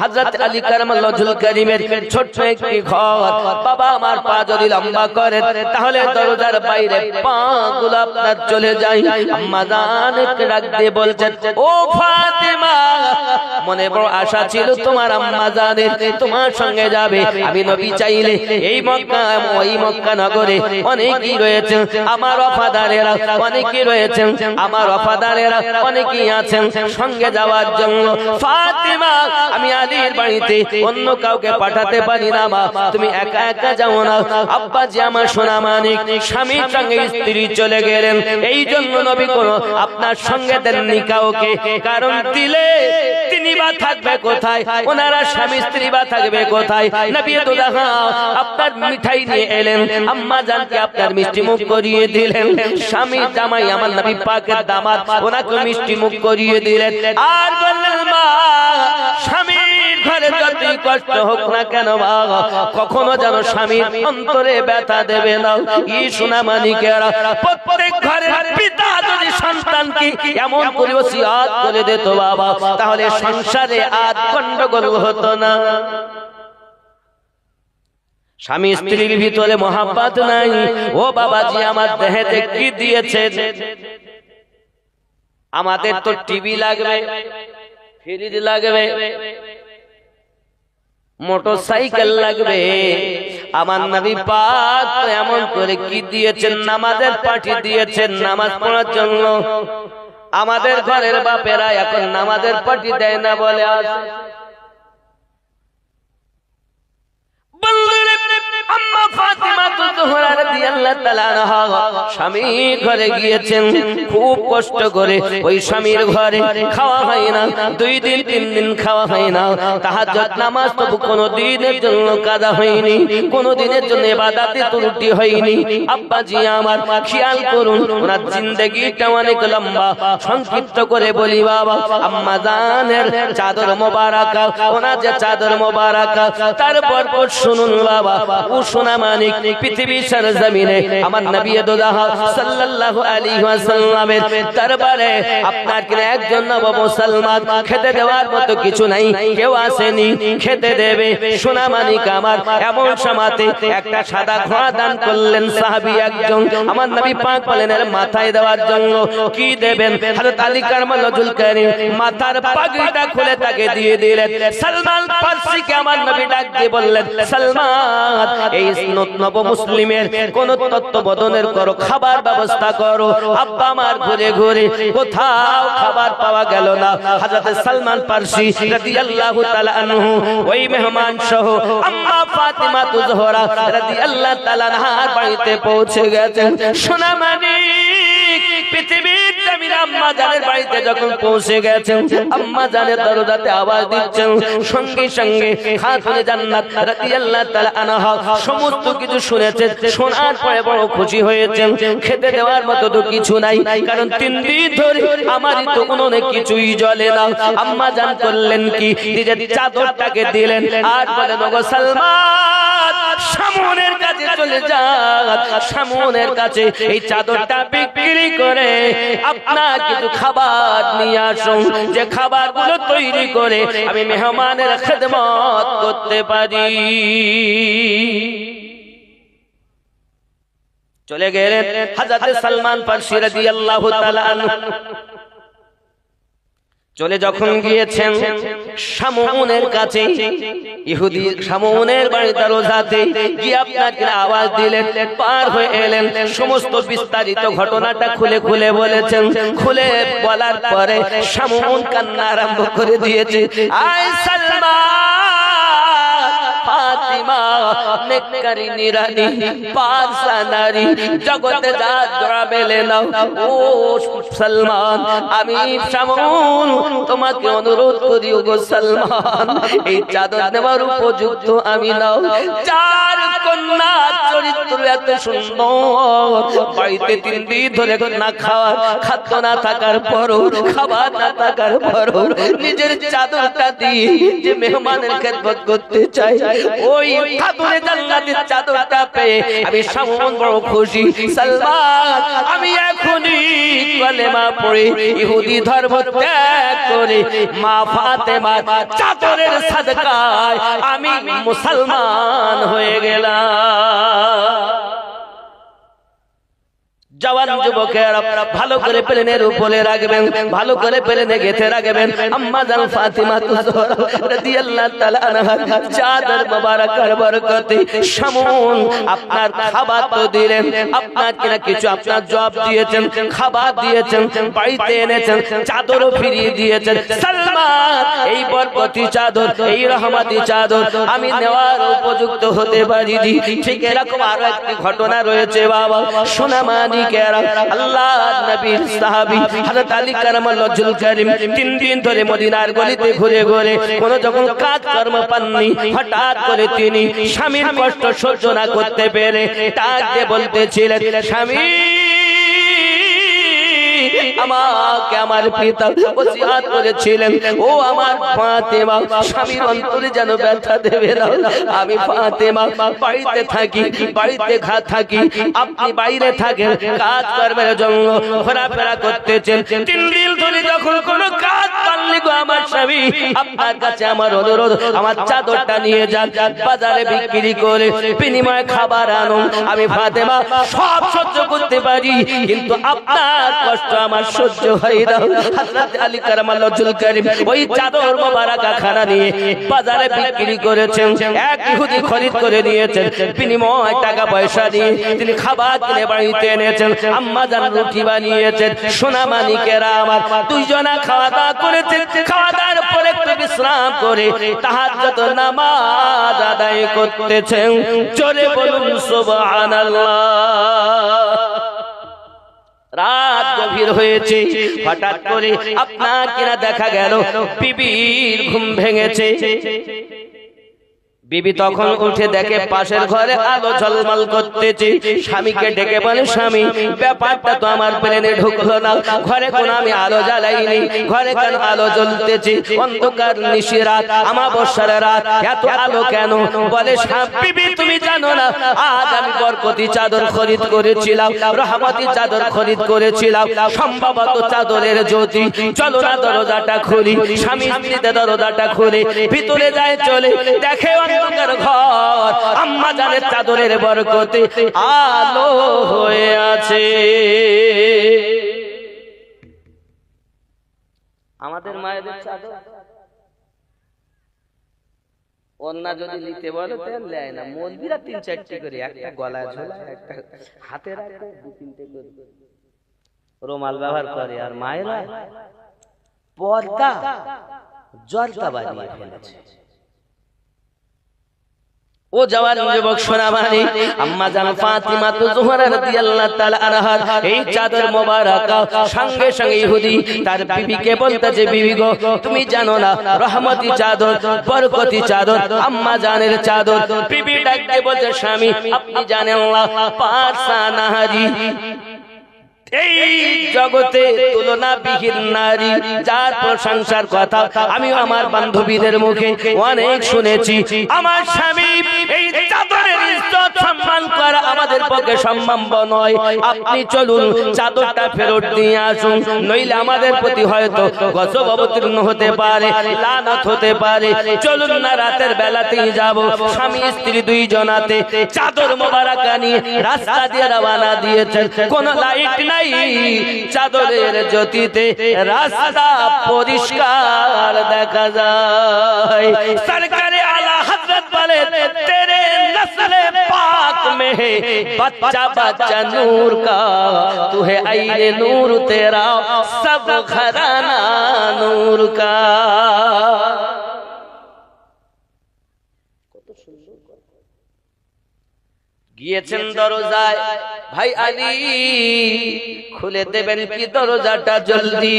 হযরত আলী কারামাল্লাহুল কারীমের ছোট্ট একটি ঘর, বাবা আমার পা যদি লম্বা করেন তাহলে দরজার বাইরে পা গুলো আপনার চলে যায়। আম্মা জান ডাক দিয়ে বলছেন, ও ফাতিমা মনে বড় আশা ছিল তোমার আম্মা জানের তোমার সঙ্গে যাবে। আমি নবী চাইলে এই মক্কা ওই মক্কা নগরে অনেকেই রয়েছেন আমার ওয়াফাদারেরা, অনেকেই রয়েছেন আমার ওয়াফাদারেরা, অনেকেই আছেন সঙ্গে যাওয়ার জন্য। ফাতিমা আমি আলীর বাড়িতে অন্য কাউকে পাঠাতে পারি না মা, তুমি একা একা যাও না। আব্বাজি আমার সোনা মানিক স্বামীর সঙ্গে স্ত্রী চলে গেলেন, এই জন্য নবী কোনো আপনার সঙ্গে দেননি কাউকে, কারণ দিলে তিনি বা থাকবে কোথায়, ওনারা স্বামী স্ত্রী বা থাকবে কোথায়। নবী তো দেখা আপনার মিঠাই নিয়ে এলেন, আম্মা জানকে আপনার মিষ্টি মুখ করিয়ে দিলেন। স্বামী জামাই আমার নবী পাকের দামাত, ওনাকে মিষ্টি মুখ করিয়ে দিলেন। আর বললেন, মা স্বামীর ঘরে যতই কষ্ট হোক না কেন মা, কখনো যেন স্বামীর অন্তরে ব্যথা দেবে না। এই সোনা মানিকেরা, প্রত্যেক ঘরের পিতা যদি সন্তানকে এমন করে ওসিয়ত করে দিত বাবা, তাহলে সংসারে আর গন্ডগোল হতো না। স্বামী স্ত্রীর ভিতরে মহাব্বত নাই। ও বাবাজি আমার দেহেতে কি দিয়েছে? আমাদের তো টিভি লাগবে, ফ্রিজ লাগবে, মোটরসাইকেল লাগবে। আমার নবী পাক এমন করে কি দিয়েছেন? নামাজের পাঠি দিয়েছেন নামাজ পড়ার জন্য। আমাদের ঘরের বাপেরা এখন নামাজের পাঠি দেয় না বলে আছে। আম্মা ফাতিমা জোহরা রাদিয়াল্লাহু তাআলা আনহা স্বামী ঘরে গিয়েছেন, খুব কষ্ট করে। ওই স্বামীর ঘরে খাওয়া হয় না, 2 দিন 3 দিন খাওয়া হয় না। তাহাজ্জুদ নামাজ তো কোনো দিনের জন্য কাজা হয়নি, কোনো দিনের জন্য ইবাদতে ত্রুটি হয়নি। আব্বাজি আমার খেয়াল করুন, ওনার জিন্দেগিটা অনেক লম্বা। সংক্ষিপ্ত করে বলি বাবা, আম্মা জানের চাদর মোবারকা, ওনার যে চাদর মোবারকা, তারপর শুনুন বাবা, ও সোনা মানিক পৃথিবীর সরজমিনে আমার নবী দোজাহা সাল্লাল্লাহু আলাইহি ওয়াসাল্লামের দরবারে আপনার কিনা একজন নব মুসলমান খেতে দেওয়ার মতো কিছু নাই, কেউ আসেনি খেতে দেবে। সোনা মানিক আমার এমন সময়তে একটা সাদা ঘোড়া দান করলেন সাহাবী একজন। আমার নবী পাক বলেন, এর মাথায় দেওয়ার জন্য কি দেবেন? হযরত আলী কারামাল্লাহুল কারীম মাথার পাগড়িটা খুলে তাকে দিয়ে দিলেন। সালমান ফারসিকে আমার নবী ডাক দিয়ে বললেন, সালমান এই নব মুসলিমের কোন তত্ত্বাবধানের করো, খাবার ব্যবস্থা করো। আব্বা আমার ঘুরে ঘুরে কোথাও খাবার পাওয়া গেল না। হযরত সালমান ফারসি রাদিয়াল্লাহু তাআলা আনহু ওই মেহমান সহ আম্মা ফাতিমা জোহরা রাদিয়াল্লাহু তাআলা আনহার বাড়িতে পৌঁছে গেছেন। সোনা মানিক পৃথিবীর জমিনে আম্মা জানের বাড়িতে যখন পৌঁছে গেছেন, আম্মা জানের দরজাতে আওয়াজ দিচ্ছেন, সঙ্গে সঙ্গে খাতুনে জান্নাত রাদিয়াল্লাহু তাআলা আনহা সমস্ত কিছু শুনেছেন। শোনার পরে বড় খুশি হয়েছেন। খেতে দেওয়ার মতো তো কিছু নাই, কারণ 3 দিন ধরে আমারই তো কোনো কিছুই জ্বলে না। আম্মা জান করলেন কি, নিজের চাদরটাকে দিলেন আর বলেন, ওগো সালমান, শামুনের কাছে চলে যান, শামুনের কাছে এই চাদরটা বিক্রি করে আপনার কিছু খাবার নিয়ে আসুন, যে খাবারগুলো তৈরি করে আমি মেহমানের খেদমত করতে পারি। চলে গেলেন হযরত সালমান ফারসি রাদিয়াল্লাহু তাআলা আনহু। চলে যখন গিয়েছেন শামুনের কাছে, ইহুদি শামুনের বাড়িতে রোজাতে গিয়ে আপনাকে আওয়াজ দিলেন, পার হয়ে এলেন, সমস্ত বিস্তারিত ঘটনাটা খুলে খুলে বলেছেন। খুলে বলার পরে শামুন কান্না আরম্ভ করে দিয়েছে, আয় সালমান, ফাতিমা নেককারিনী রানী, পারসা নারী, জগতে যা জোড়া মেলে নাও। ও সালমান, আমি শামুন তোমাকে অনুরোধ করি, ওগো সালমান, এই চাদর নেওয়ার উপযুক্ত আমি নাও। চার কন্যা চরিত্র এত সুন্দর, বাড়িতে 3 দিন ধরে না খাওয়া, খাদ্য না থাকার পরও, খাবার না থাকার পরও নিজের চাদরটা দিয়ে যে মেহমানের খেদমত করতে চাই, ওই খাতুনে জান্নাতের চাদরটা পেয়ে আমি শামুন বড় খুশি। সালমান, আমি এখনই কলেমা পড়ে ইহুদি ধর্ম ত্যাগ করে মা ফাতেমার চাদরের সাদকায় আমি মুসলমান হয়ে গেলাম। জওয়ান যুবকেরা ভালো করে প্লেনের উপরে রাখবেন, ভালো করে প্লেনে গেঁথে রাখবেন। আম্মা জান ফাতিমা তুজোহরা রাদিয়াল্লাহু তাআলা আনহা চাদর মোবারকের বরকতে শামুন আপনার খাবার তো দিলেন, আপনার কিনা কিছু আপনার জবাব দিয়েছেন, খাবার দিয়েছেন, বাড়িতে এনেছেন, চাদরও ফিরিয়ে দিয়েছেন। সালমান, এই বরকতি চাদর, এই রহমতি চাদর আমি নেওয়ার উপযুক্ত হতে পারি। ঠিক এরকম আরো একটি ঘটনা রয়েছে বাবা, সোনা মানিক আল্লাহর নবীর সাহাবী হযরত আলী কারামাল্লাহু ওয়াজহুল কারীম 3 দিন ধরে মদিনার গলিতে ঘুরে ঘুরে কোন যখন কাজ কর্ম পাননি, হঠাৎ করে তিনি স্বামীর কষ্ট সহ্য না করতে পেরে ডাক দিয়ে বলতেছিলেন, স্বামী, আমাকে আমার পিতা ওসিয়াত করেছিলেন, ও আমার ফাতেমা, স্বামীর অন্তরে যেন ব্যথা দেবে না। আমি ফাতেমা বাড়িতে থাকি, বাড়িতে থাকি, আপনি বাইরে থাকেন, কাজ কর্মের জন্য ঘোরাফেরা করতেছেন। 3 দিন ধরে যখন কোনো কাজ পাননি গো আমার স্বামী, আপনার কাছে আমার অনুরোধ, আমার চাদরটা নিয়ে যান, বাজারে বিক্রি করে বিনিময়ে খাবার আনুন। আমি ফাতেমা সব সহ্য করতে পারি, কিন্তু আপনার কষ্ট আমার সহ্য হয় না। হযরত আলী কারামাল্লাহু ওয়াজহুল কারীম ওই চাদর মোবারক খানা নিয়ে বাজারে বিক্রি করেছেন। এক ইহুদি খরিদ করে নিয়েছেন, বিনিময় টাকা পয়সা দিয়ে তিনি খাবার কিনে বাড়িতে এনেছেন। আম্মা জান রুটি বানিয়েছেন। সোনা মানিকেরা আমার দুইজনা খাওয়া দাওয়া করেছেন। খাওয়া দাওয়ার পরে একটু বিশ্রাম করে তাহাজ্জুদ নামাজ আদায় করতেছেন। জোরে বলুন সুবহানাল্লাহ। রাত গভীর হয়েছে, হঠাৎ করে আপনার কিনা দেখা গেল বিবির ঘুম ভেঙেছে। বিবি তখন উঠে দেখে পাশের ঘরে আলো ঝলমল করতেছে। স্বামীকে ডেকে বলে, স্বামী, ব্যাপারটা তো আমার প্লেনে ঢুকলো না, ঘরে কোনো আমি আলো জ্বালাইনি, ঘরে কেন আলো জ্বলতেছে? অন্ধকার নিশিরাত, আমাবস্যার রাত, এত আলো কেন? বলে, বিবি তুমি জানো না, আজ আমি বরকতি চাদর খরিদ করেছিলাম, রহমতি চাদর খরিদ করেছিলাম, সম্ভবত চাদরের জ্যোতি। চলো না দরজাটা খুলি। স্বামী স্ত্রীতে দরজাটা খুলে ভিতরে যায়, চলে দেখে ঘর, আম্মা জানের চাদরের বরকতে আলো হয়ে আছে। আমাদের মায়েদের চাদর অন্য যদি নিতে বলে নেয় না, মলবিরা 3-4টি করে, একটা গলায় ঝোলা, একটা হাতে রাখে, 2-3টে করে রুমাল ব্যবহার করে। আর মায়েরা পর্দা জর্দা বানিয়ে ফেলেছে। ও জওয়ান যুবক সোনামানি, আম্মা জান ফাতিমা জোহরা রাদিয়াল্লাহু তাআলা আনহা এই চাদর মোবারকা সঙ্গে সঙ্গে ইহুদি তার বিবিকে বলতেছে, বিবি গো তুমি জানো না রহমতি চাদর, বরকতি চাদর, আম্মা জানের চাদর। বিবি ডাকতে বলছে, স্বামী আপনি জানেন না পারসা নারী এই জগতে তুলনাবিহীন নারী, যার প্রশংসার কথা আমি আমার বান্ধবীদের মুখে অনেক শুনেছি। আমার স্বামী এই চাদরের ইজ্জত সম্মান করা আমাদের পক্ষে সম্ভব নয়। আপনি চলুন চাদরটা ফেরত দিয়ে আসুন, নইলে আমাদের প্রতি হয়তো গজব অবতীর্ণ হতে পারে, লানত হতে পারে। চলুন না রাতের বেলাতেই যাব। স্বামী স্ত্রী দুইজনাতে চাদর মোবারকা নিয়ে রাস্তা দিয়ে রওনা দিয়েছেন। কোন লাইট নাই, চাদরের জ্যোতিতে রাস্তা পরিষ্কার দেখা যায়। সরকারে আলা হযরত বলেন, তেরে নসলে পাক में है बच्चा बच्चा नूर का, तू है आईने नूर तेरा सब घराना नूर का। গিয়েছেন দরজায়, ভাই আলী খুলে দেবেন কি দরজাটা জলদি,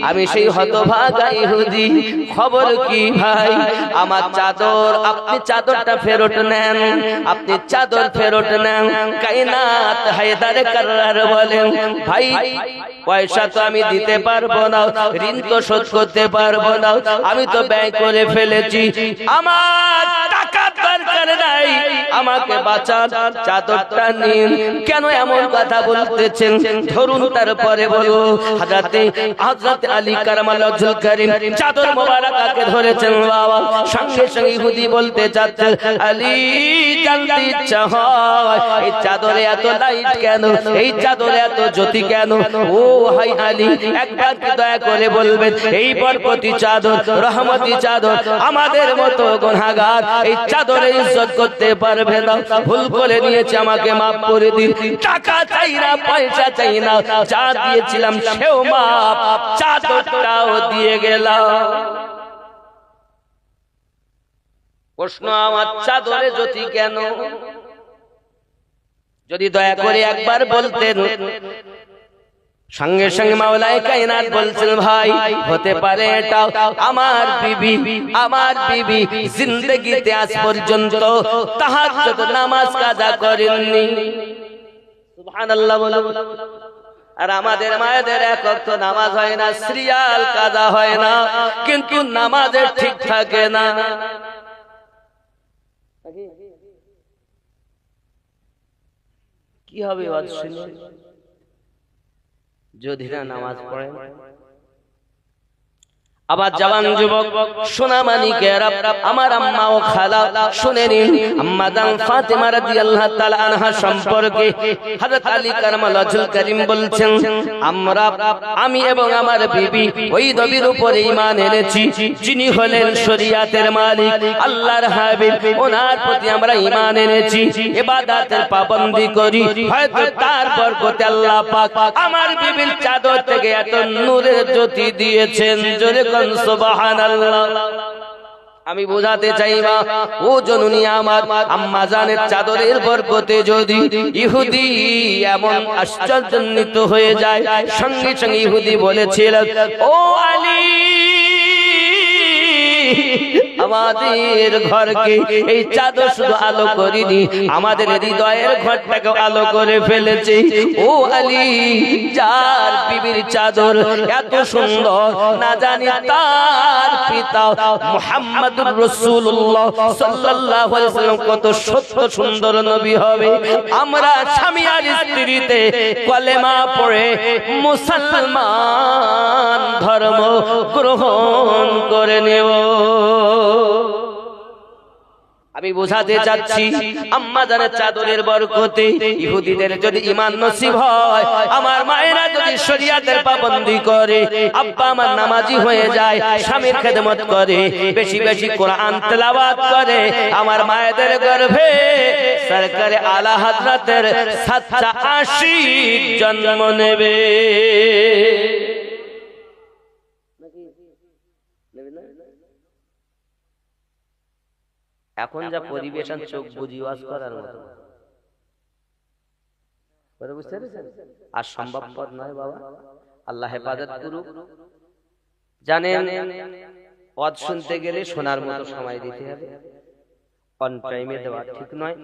আমি সেই হতভাগা ইহুদি। খবর কি ভাই, আমার চাদর, আপনি চাদরটা ফেরত নেন, আপনি চাদর ফেরত নেন। কায়নাত হায়দার কাররার বলেন, ভাই পয়সা তো আমি দিতে পারবো না, ঋণ তো শোধ করতে পারবো না, আমি তো ব্যয় করে ফেলেছি, আমার টাকা দরকার নাই, আমাকে বাঁচান, চাদরটা নিন। কেন এমন কথা বলতেছেন ধরুন, তারপরে বলবো। হযরত আলী কারামাল্লাহুল কারীম চাদর মোবারকাকে ধরেছেন বাবা। সঙ্গে সঙ্গে ইহুদি বলতে চাচ্ছে, আলী জানতে ইচ্ছা হয় এই চাদরে এত লাইট কেন, এই চাদরে এত জ্যোতি কেন? ও হাই আলী, একবার কি দয়া করে বলবেন, এই বরকতি চাদর, রহমতি চাদর আমাদের মতো গুনাহগার এই চাদরে ইজ্জত করতে পারবে না। ভুল করে নিয়েছে, আমাকে মাফ করে দিন। টাকা চাই না, পয়সা চাই না, যা দিয়েছিলাম সেও মাফ, চাদরটাও দিয়ে গেলাম। প্রশ্ন, আমার চাদরে জ্যোতি কেন? যদি দয়া করে একবার বলতেন। সঙ্গে সঙ্গে মাওলায়ে কায়নাত বলছেন, ভাই হতে পারে এটা আমার বিবি জিন্দেগিতে আজ পর্যন্ত তাহাজ্জুদ নামাজ কাজা করেননি। সুবহানাল্লাহ বলো। আর আমাদের মায়েদের এক ওয়াক্ত নামাজ হয় না, সিরিয়াল কাজা হয় না, কিন্তু নামাজের ঠিক থাকে না। কি হবে ওয়াজ শুনে যদি না নামাজ পড়েন? আবার জওয়ান যুবক সোনামানিকেরা, আমার আম্মা ও খালা শুনে নিন। আম্মা জান ফাতিমা রাদিয়াল্লাহু তাআলা আনহা সম্পর্কে হযরত আলী কারামাল্লাহুল কারীম বলছেন, আমি এবং আমার বিবি ওই নবীর উপর ঈমান এনেছি যিনি হলেন শরীয়তের মালিক, আল্লাহর হাবিব, ওনার প্রতি আমরা ঈমান এনেছি, ইবাদতের পাবন্দি করি। হয়তো তার বরকতে আল্লাহ পাক আমার বিবির চাদর থেকে এত নূরের জ্যোতি দিয়েছেন। জোরে সুবহানাল্লাহ। আমি বোঝাতে চাইবা, ও জননী আমার, আম্মা জানের চাদরের বরকতে যদি ইহুদি এমন আশ্চর্যান্বিত হয়ে যায়। সঙ্গে সঙ্গে ইহুদি বলেছিল, ও আলী আমাদের ঘরকে এই চাদর শুধু আলো করিনি, আমাদের হৃদয়ের ঘরটাকে আলো করে ফেলেছে। ও আলী, যার বিবির চাদর এত সুন্দর, না জানি তার পিতা মুহাম্মদুর রাসূলুল্লাহ সাল্লাল্লাহু আলাইহি ওয়াসাল্লাম কত সত্য সুন্দর নবী হবে। আমরা স্বামী আর স্ত্রীতে কলেমা পড়ে মুসলমান ধর্ম গ্রহণ করে নেব। আমি বোঝাতে চাচ্ছি, আম্মা জানের চাদরের বরকতে ইহুদিদের যদি ঈমান নসিব হয়, আমার মায়েরা যদি শরীয়তের পাবন্দি করে, আব্বা আমার নামাজি হয়ে যায়, স্বামীর খেদমত করে, বেশি বেশি কোরআন তেলাওয়াত করে, আমার মায়েদের গর্ভে সরকারে আলা হযরতের সাচ্চা আশিক জন্ম নেবে। এখন যা পরিবেশ আর চোখ বুঝি ওয়াজ করার মতো বুঝতে পেরেছেন, আর সম্ভবপর নয় বাবা। আল্লাহ হেফাজত করুক। জানেন ওয়াজ শুনতে গেলে শোনার মতো সময় দিতে হবে, অন টাইমে দেওয়া ঠিক নয়।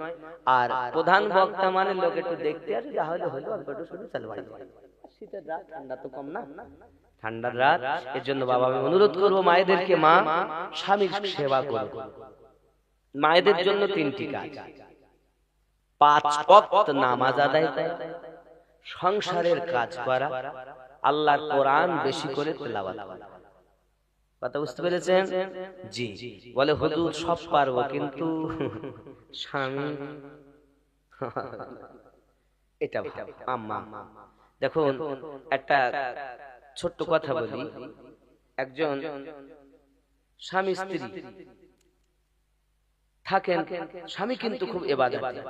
আর প্রধান বক্তা মানে লোক একটু দেখতে আসে, তাহলে হলো অল্প একটু শুনে চলে বাড়ি। শীতের রাত, ঠান্ডা তো কম না, ঠান্ডার রাত। এর জন্য বাবা আমি অনুরোধ করবো মায়েদেরকে, মা স্বামীর সেবা করো। মায়েদের জন্য 3টি কাজ: 5 ওয়াক্ত নামাজ আদায় করা, সংসারের কাজ করা, আল্লাহর কোরআন বেশি করে তেলাওয়াত করা। কথা বুঝতে পেরেছেন? জি। বলে হুজুর সব পারবো, কিন্তু স্বামী এটা ভাব। আম্মা দেখুন, একটা ছোট্ট কথা বলি। একজন স্বামী স্ত্রী থাকেন, স্বামী কিন্তু খুব ইবাদতি,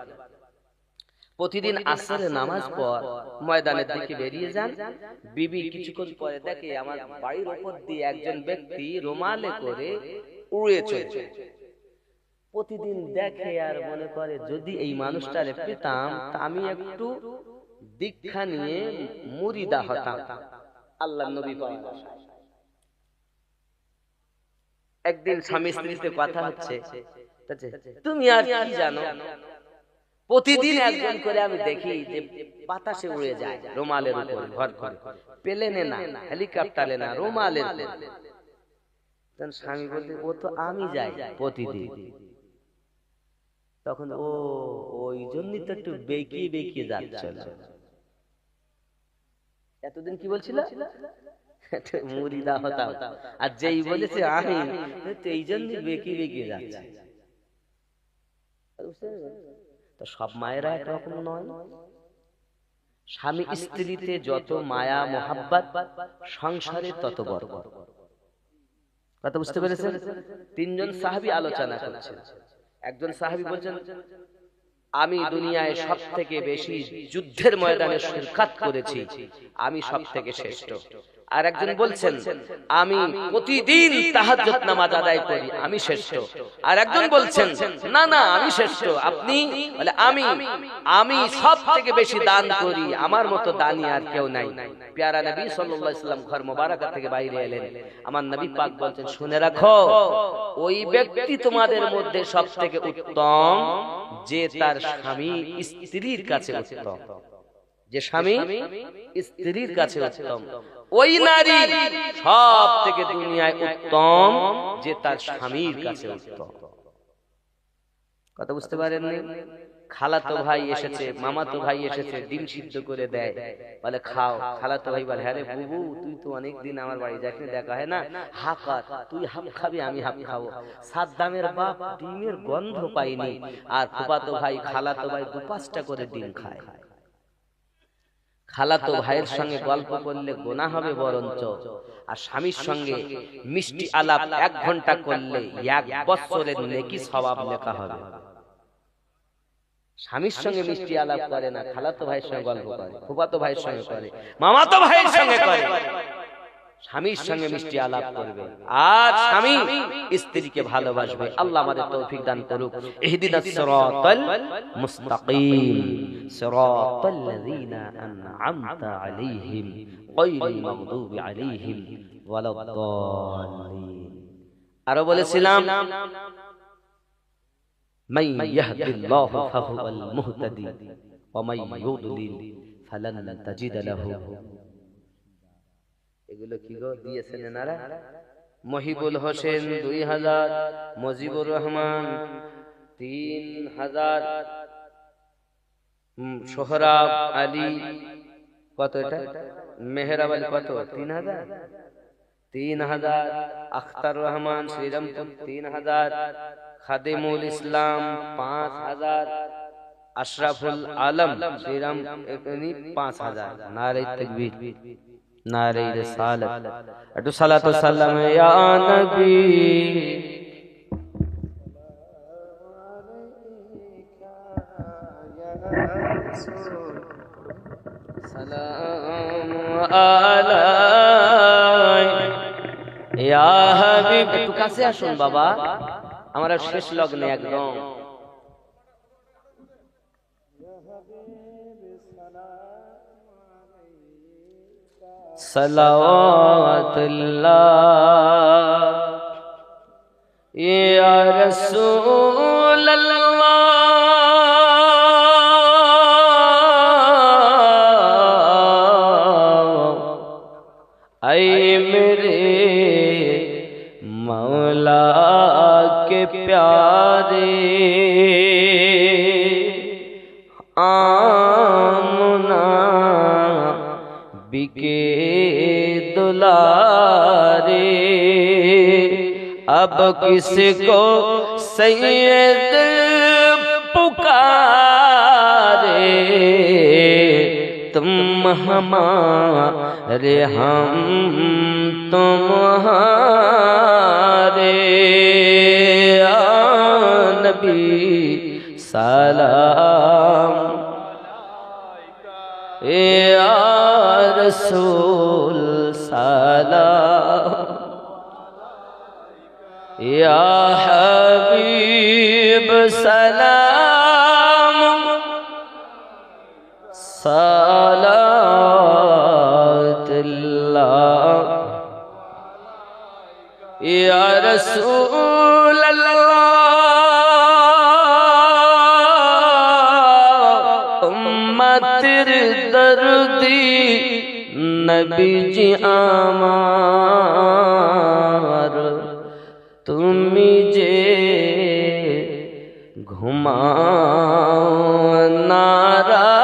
প্রতিদিন আসরের নামাজ পর ময়দানের দিকে বেরিয়ে যান। বিবি কিছুক্ষণ পরে দেখে আমার বাড়ির উপর দিয়ে একজন ব্যক্তি রুমালে করে উড়ে চলছে। প্রতিদিন দেখে আর মনে করে যদি এই মানুষটারে পেতাম তা আমি একটু দীক্ষা নিয়ে মুরিদা হতাম। আল্লাহর নবী বলেন, একদিন স্বামী স্ত্রীতে কথা হচ্ছে, তুমি আর কি জানো, প্রতিদিন একজন করে আমি দেখি যে বাতাসে উড়ে যায় রুমালের উপরে, ঘর ঘর, প্লেনে না, হেলিকপ্টারে না, রুমালের। স্বামী বলতে, ও তো আমি যাই প্রতিদিন। তখন ও ওই জন্যই তো একটু বেঁকিয়ে বেঁকিয়ে যাচ্ছিল। এতদিন কি বলছিল? মুরিদা হতাম। আর যেই বলেছে আমি, এই জন্যই বেঁকিয়ে বেঁকিয়ে যাচ্ছে। তো সব মায়েরা একরকম নয়। স্বামী স্ত্রীতে যত মায়া মোহাব্বত, সংসারে তত বরকত। কথা বুঝতে পেরেছেন? 3জন সাহাবী আলোচনা করছেন। একজন সাহাবী বলছেন, আমি দুনিয়ায় সব থেকে বেশি যুদ্ধের ময়দানে শিরকাত করেছি, আমি সব থেকে শ্রেষ্ঠ। আর একজন বলছেন, আমি প্রতিদিন তাহাজ্জুদ নামাজ আদায় করি, আমি শ্রেষ্ঠ। আর একজন বলছেন, না না আমি শ্রেষ্ঠ। আপনি বলে, আমি সব থেকে বেশি দান করি, আমার মতো দানি আর কেউ নাই। প্যারা নবী সাল্লাল্লাহু আলাইহি সাল্লাম ঘর মোবারকা থেকে বাইরে এলেন। আমার নবী পাক বলছেন, শুনে রাখো, ওই ব্যক্তি তোমাদের মধ্যে সব থেকে উত্তম যে তার স্বামী স্ত্রীর কাছে উত্তম। যে স্বামী স্ত্রীর কাছে উত্তম, ওই নারী সব থেকে দুনিয়ায় উত্তম যে তার স্বামীর কাছে উত্তম। কথা বুঝতে পারেননি? খালাতো ভাই এসেছে, মামাতো ভাই এসেছে, ডিম সিদ্ধ করে দেয়, বলে খাও। খালাতো ভাই বলে, হ্যাঁ রে বুবু, তুই তো অনেকদিন আমার বাড়ি যাসনি, দেখা হয় না, হাফ তুই হাফ খাবি, আমি হাফ খাবো। সাদ্দামের বাপ ডিমের গন্ধ পাইনি, আর ফুফাতো ভাই খালাতো ভাই 2-5টা করে ডিম খায়। খালাতো ভাইয়ের সঙ্গে গল্প করলে গুনাহ হবে বরঞ্চ, আর স্বামীর সঙ্গে মিষ্টি আলাপ 1 ঘন্টা করলে 1 বছরের নেকি সওয়াব লেখা হবে। স্বামীর সঙ্গে মিষ্টি আলাপ করে না, খালাতো ভাইয়ের সঙ্গে গল্প করে, ফুফাতো ভাইয়ের সঙ্গে করে, মামাতো ভাইয়ের সঙ্গে করে। স্বামীর সঙ্গে মিষ্টি আলাপ করবে, আর স্বামী স্ত্রীকে ভালোবাসবে। আল্লাহ আমাদের তৌফিক দান করুক। ইহদিনাস সিরাতাল মুস্তাকিম, সিরাতাল লাযিনা আন'আমতা আলাইহিম গায়রিল মাগদুবি আলাইহিম ওয়ালাদ-দাল্লিন। আরো বলেছিলাম, মান ইয়াহদিল্লাহু ফাহুয়াল মুহতাদি ওয়া মান ইউদ্লিল ফালান তাজিদ লাহু। এগুলো কি গো দিয়েছেন এনারা? মহিবুল হোসেন 2000, মুজিবুর রহমান 3000, সোহরাব আলী কত, এটা মেহরাব আলী কত, 3000, আখতার রহমান শ্রীরামপুর 3000, খাদিমুল ইসলাম 5000, আশরাফুল আলম শ্রীরাম 5000। নারে তাকবীর, নারে রিসালাত, একটু সালাতু সালাম ইয়া নবী। সালাম আলাইহি ইয়া হাবিব। একটু কাছে আসুন বাবা, আমরা শেষ লগ্নে একদম সালাওয়াতুল্লাহ ইয়া রাসূলুল্লাহ ऐ मेरे मौला के प्यारे आमना बिके दुलारे अब किसको सैयद पुकारे तुम हमारे हम तुम्हारे या नबी सलाम या रसूल सलाम या हबीब सलाम सलावतुल्लाह या रसूल अल्लाह उम्मतेर दर्दी नबी जी आमार तुमी जे घुमाओ नाराते